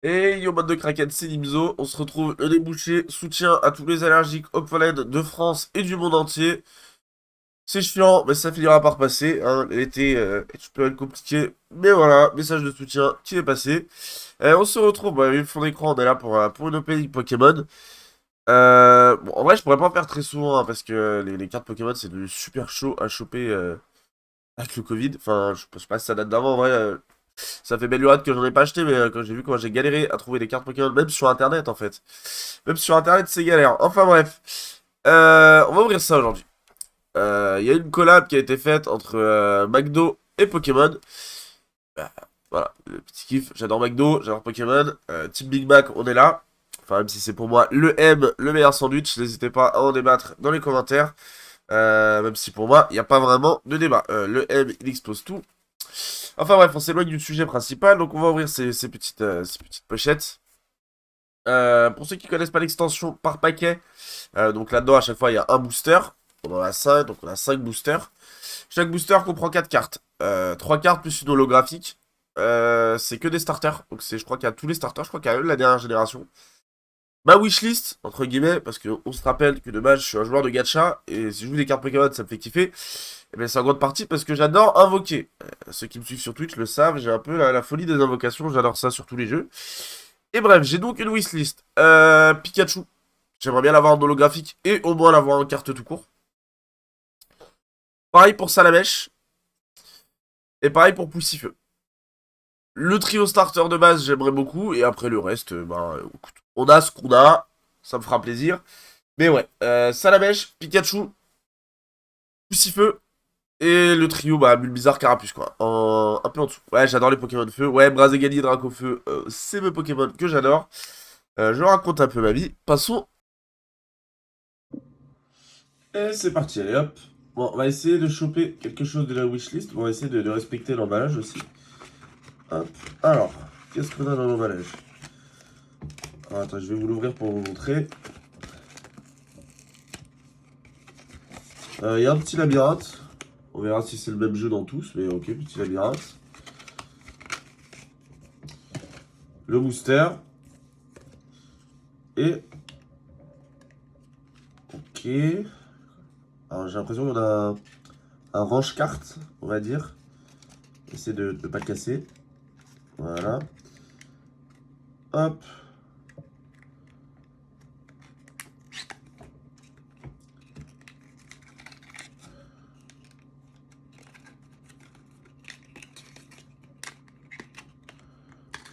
Et yo mode de Kraken, c'est Nimzo, on se retrouve le débouché, soutien à tous les allergiques au pollen de France et du monde entier. C'est chiant, mais ça finira par passer, hein. L'été est peut être compliqué, mais voilà, message de soutien qui est passé. On se retrouve, bah, vu le fond d'écran, on est là pour une opening Pokémon. Bon, en vrai, je pourrais pas en faire très souvent, hein, parce que les cartes Pokémon, c'est devenu super chaud à choper avec le Covid. Enfin, je sais pas si ça date d'avant, en vrai. Ça fait belle lurette que j'en ai pas acheté, mais quand j'ai vu comment j'ai galéré à trouver des cartes Pokémon, même sur internet en fait. Même sur internet, c'est galère. Enfin bref. On va ouvrir ça aujourd'hui. Il y a une collab qui a été faite entre McDo et Pokémon. Euh, voilà, le petit kiff. J'adore McDo, j'adore Pokémon. Team Big Mac, on est là. Enfin, même si c'est pour moi le M, le meilleur sandwich, n'hésitez pas à en débattre dans les commentaires. Même si pour moi, il n'y a pas vraiment de débat. Le M, il explose tout. Enfin bref, on s'éloigne du sujet principal, donc on va ouvrir ces petites pochettes. Pour ceux qui connaissent pas l'extension par paquet, donc là-dedans à chaque fois il y a un booster. On en a 5, donc on a 5 boosters. Chaque booster comprend 4 cartes. 3 cartes plus une holographique. C'est que des starters, donc je crois qu'il y a tous les starters, je crois qu'il y a eux de la dernière génération. Ma wishlist, entre guillemets, parce qu'on se rappelle que de base je suis un joueur de gacha, et si je joue des cartes Pokémon ça me fait kiffer. Et bien c'est en grande partie parce que j'adore invoquer. Ceux qui me suivent sur Twitch le savent, j'ai un peu la folie des invocations, j'adore ça sur tous les jeux. Et bref, j'ai donc une wishlist. Pikachu, j'aimerais bien l'avoir en holographique et au moins l'avoir en carte tout court. Pareil pour Salamèche, et pareil pour Poussifeu. Le trio starter de base, j'aimerais beaucoup, et après le reste, bah, écoute, on a ce qu'on a, ça me fera plaisir. Mais ouais, Salamèche, Pikachu, Poussifeu, et le trio, bah, Bulbizarre, Carapuce, quoi. Un peu en dessous. Ouais, j'adore les Pokémon de feu. Ouais, Brazégali et Dracofeu, c'est mes Pokémon que j'adore. Je raconte un peu ma vie. Passons. Et c'est parti, allez hop. Bon, on va essayer de choper quelque chose de la wishlist. On va essayer de respecter l'emballage aussi. Hop. Alors, qu'est-ce qu'on a dans l'emballage? Alors, attends, je vais vous l'ouvrir pour vous montrer. Il y a un petit labyrinthe. On verra si c'est le même jeu dans tous, mais ok, petit labyrinthe. Le booster. Et... Ok. Alors j'ai l'impression qu'on a un range-carte, on va dire. Essayer de ne pas le casser. Voilà. Hop.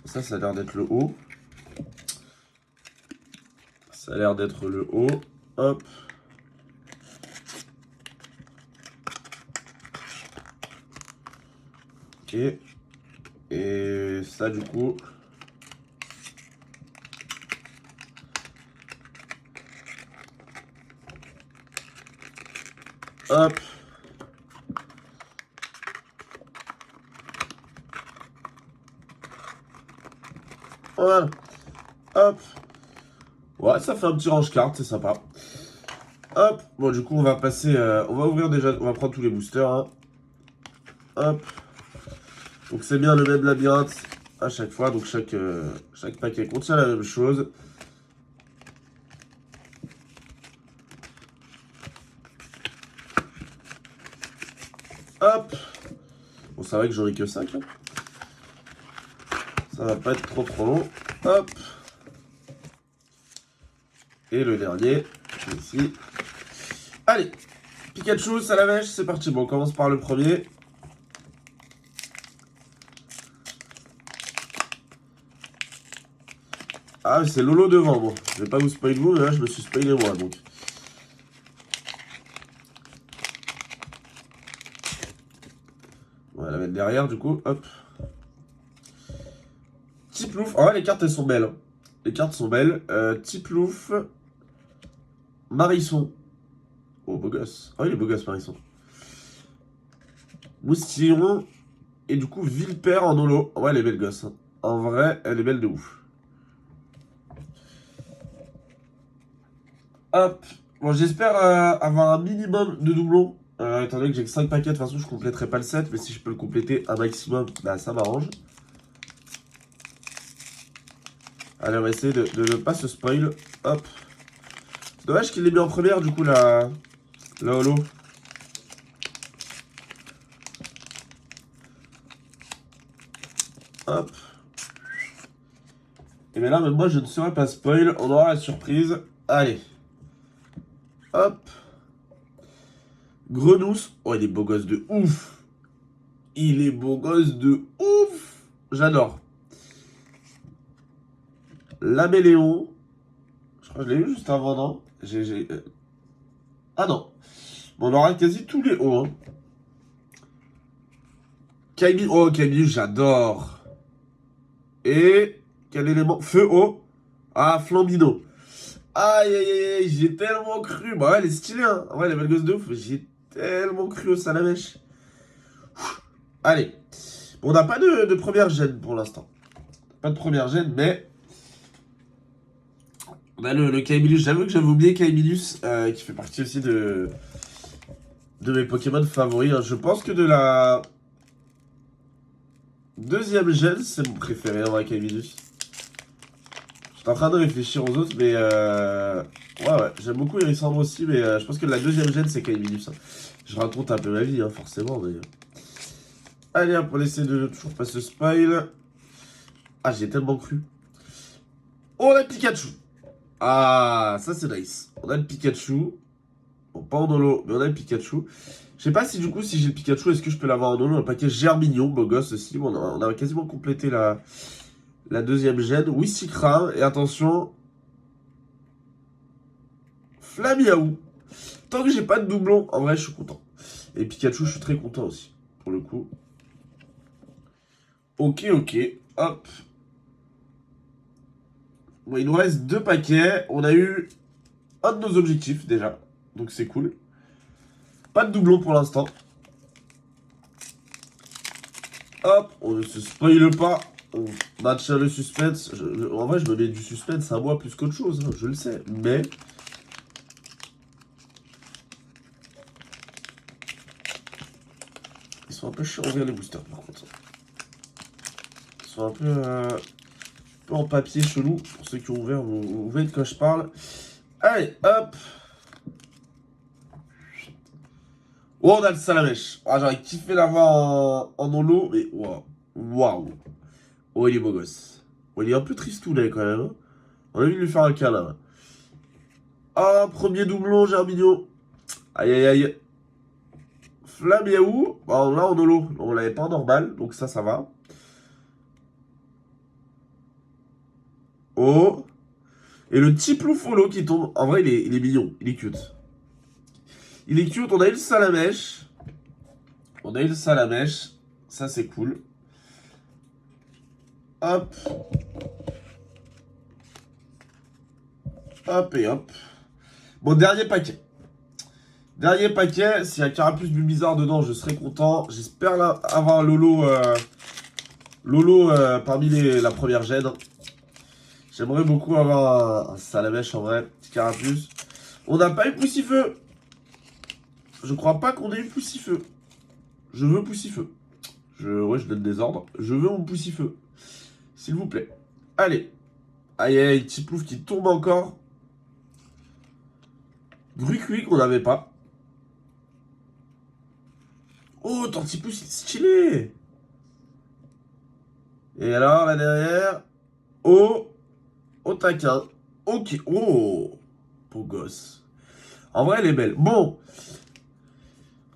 Ça a l'air d'être le haut. Ça a l'air d'être le haut. Hop. Ok. Et ça, du coup... Hop. Voilà. Hop. Ouais, ça fait un petit range-carte, c'est sympa. Hop. Bon, du coup, on va passer... on va ouvrir déjà... On va prendre tous les boosters. Hein. Hop. Donc c'est bien le même labyrinthe à chaque fois. Donc chaque paquet contient la même chose. Hop. Bon, c'est vrai que j'en ai que 5. Là. Ça va pas être trop long. Hop. Et le dernier, ici. Allez. Pikachu, Salamèche, c'est parti. Bon, on commence par le premier. Ah, c'est Lolo devant. Bon, je vais pas vous spoiler vous, mais là, je me suis spoilé moi, donc. On va la mettre derrière, du coup. Hop. Tiplouf. Ah ouais, les cartes, elles sont belles. Hein. Les cartes sont belles. Tiplouf. Marisson. Oh, beau gosse. Ah, il est beau gosse, Marisson. Moustillon. Et du coup, Villepère en holo. Ouais, elle est belle gosse. Hein. En vrai, elle est belle de ouf. Hop. Bon, j'espère avoir un minimum de doublons. Étant donné que j'ai que 5 paquets, de toute façon, je compléterai pas le set. Mais si je peux le compléter un maximum, bah ça m'arrange. Allez, on va essayer de ne pas se spoil. Hop. Dommage qu'il l'ait mis en première, du coup, la holo. Hop. Et bien là, même moi, je ne serai pas spoil. On aura la surprise. Allez. Hop. Grenousse. Oh, il est beau gosse de ouf. Il est beau gosse de ouf. J'adore. Laméléon. Je crois que je l'ai eu juste avant, non? Ah non. Bon, on aura quasi tous les hauts. Hein. Kaimi. Oh, Kaimi, j'adore. Et quel élément? Feu haut. Ah, Flambino. Aïe, aïe, aïe, aïe, j'ai tellement cru. Bah ouais, elle est stylée, hein. Ouais, elle est belle gosse de ouf. J'ai tellement cru au Salamèche. Allez. Bon, on n'a pas de première gêne pour l'instant. Pas de première gêne, mais... On a le Caemilius. J'avoue que j'avais oublié Caemilius, qui fait partie aussi de mes Pokémon favoris. Hein. Je pense que de la deuxième gêne, c'est mon préféré, en vrai, Caemilius. J'étais en train de réfléchir aux autres, mais ouais, j'aime beaucoup Hérissandre aussi, mais je pense que la deuxième gêne, c'est Caemilius. Hein. Je raconte un peu ma vie, hein, forcément, d'ailleurs. Allez, hop, on essaie de toujours pas se spoil. Ah, j'ai tellement cru. Oh, on a le Pikachu. Ah, ça c'est nice. On a le Pikachu. Bon, pas en holo, mais on a le Pikachu. Je sais pas si du coup, si j'ai le Pikachu, est-ce que je peux l'avoir en holo? Un paquet Germignon, beau gosse aussi. Bon, on a quasiment complété la deuxième gêne. Wistikra. Et attention. Flamiaou. Tant que j'ai pas de doublon, en vrai, je suis content. Et Pikachu, je suis très content aussi, pour le coup. Ok, ok. Hop. Bon, il nous reste 2 paquets. On a eu un de nos objectifs, déjà. Donc, c'est cool. Pas de doublon pour l'instant. Hop, on ne se spoile pas. On maintient le suspense. En vrai, je me mets du suspense à moi plus qu'autre chose, hein, je le sais. Mais... Ils sont un peu chiants à ouvrir les boosters, par contre. Ils sont un peu en papier chelou. Pour ceux qui ont ouvert, vous voyez de quoi je parle. Allez, hop. Oh, on a le Salamèche. Ah, j'aurais kiffé l'avoir en holo, mais waouh. Waouh. Oh, il est beau gosse. Oh, il est un peu tristounet quand même. Hein. On a envie de lui faire un câlin. Ah, premier doublon, Germinio. Aïe, aïe, aïe. Flamiaou. Bon, là, en holo. On l'avait pas en normal, donc ça va. Oh. Et le petit ploufolo qui tombe. En vrai, il est mignon. Il est cute. Il est cute. On a eu le Salamèche. On a eu le Salamèche. Ça, c'est cool. Hop. Hop et hop. Bon, dernier paquet. Dernier paquet. S'il y a Carapuce bizarre dedans, je serai content. J'espère avoir Lolo. Lolo parmi la première gêne. J'aimerais beaucoup avoir un Salamèche en vrai. Petit Carapuce. On n'a pas eu Poussifeu. Je crois pas qu'on ait eu Poussifeu. Je veux Poussifeu. Ouais, je donne des ordres. Je veux mon Poussifeu. S'il vous plaît. Allez. Aïe, aïe, petit plouf qui tombe encore. Grucuit qu'on n'avait pas. Oh, Tortipousse, c'est stylé. Et alors, là derrière. Oh. Au taquin. Ok. Oh. Beau gosse. En vrai, elle est belle. Bon.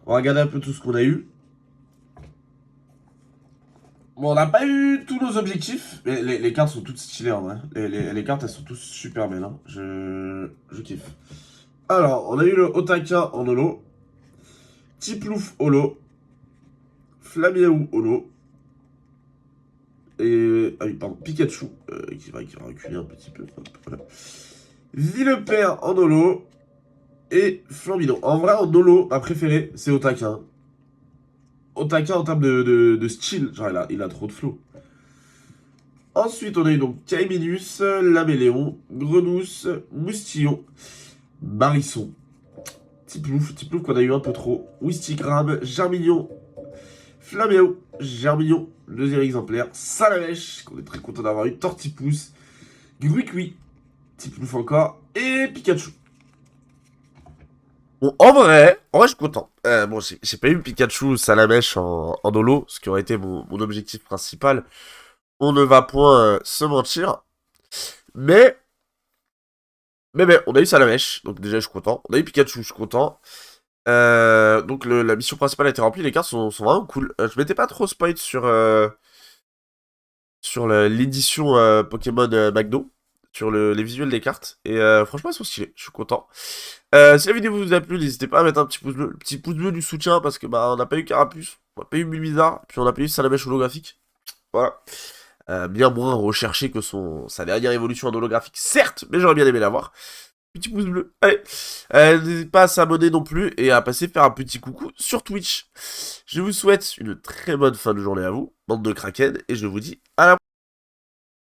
On va regarder un peu tout ce qu'on a eu. Bon, on n'a pas eu tous nos objectifs. Mais les cartes sont toutes stylées en vrai. Les cartes, elles sont toutes super belles. Hein. Je kiffe. Alors, on a eu le Otaka en holo. Tiplouf holo. Flamiaou holo. Et. Ah oui, pardon, Pikachu. Qui va reculer un petit peu. Voilà. Villepère en holo. Et Flambino. En vrai, en holo, ma préférée, c'est Otaka. Otaka en termes de style. Genre, il a trop de flow. Ensuite, on a eu donc Caeminus, Laméléon, Grenousse, Moustillon, Barisson, Tiplouf qu'on a eu un peu trop, Wistikram, Germignon, Flaméo, Germignon, deuxième exemplaire, Salamèche, qu'on est très content d'avoir eu, Tortipousse, Gruicui, type plus encore, et Pikachu. Bon, en vrai, je suis content. Bon, j'ai pas eu Pikachu Salamèche en holo, ce qui aurait été mon objectif principal. On ne va point se mentir. Mais, mais, on a eu Salamèche, donc déjà je suis content. On a eu Pikachu, je suis content. Donc la mission principale a été remplie, les cartes sont vraiment cool. Je m'étais pas trop spoil sur l'édition Pokémon Magno, sur les visuels des cartes. Et franchement, ils sont stylés, je suis content. Si la vidéo vous a plu, n'hésitez pas à mettre un petit pouce bleu, le petit pouce bleu du soutien, parce que bah on n'a pas eu Carapuce, on n'a pas eu Mimizar, puis on n'a pas eu Salamèche holographique. Voilà. Bien moins recherché que sa dernière évolution en holographique, certes, mais j'aurais bien aimé l'avoir. Petit pouce bleu. Allez, n'hésitez pas à s'abonner non plus et à passer faire un petit coucou sur Twitch. Je vous souhaite une très bonne fin de journée à vous, bande de kraken, et je vous dis à la prochaine.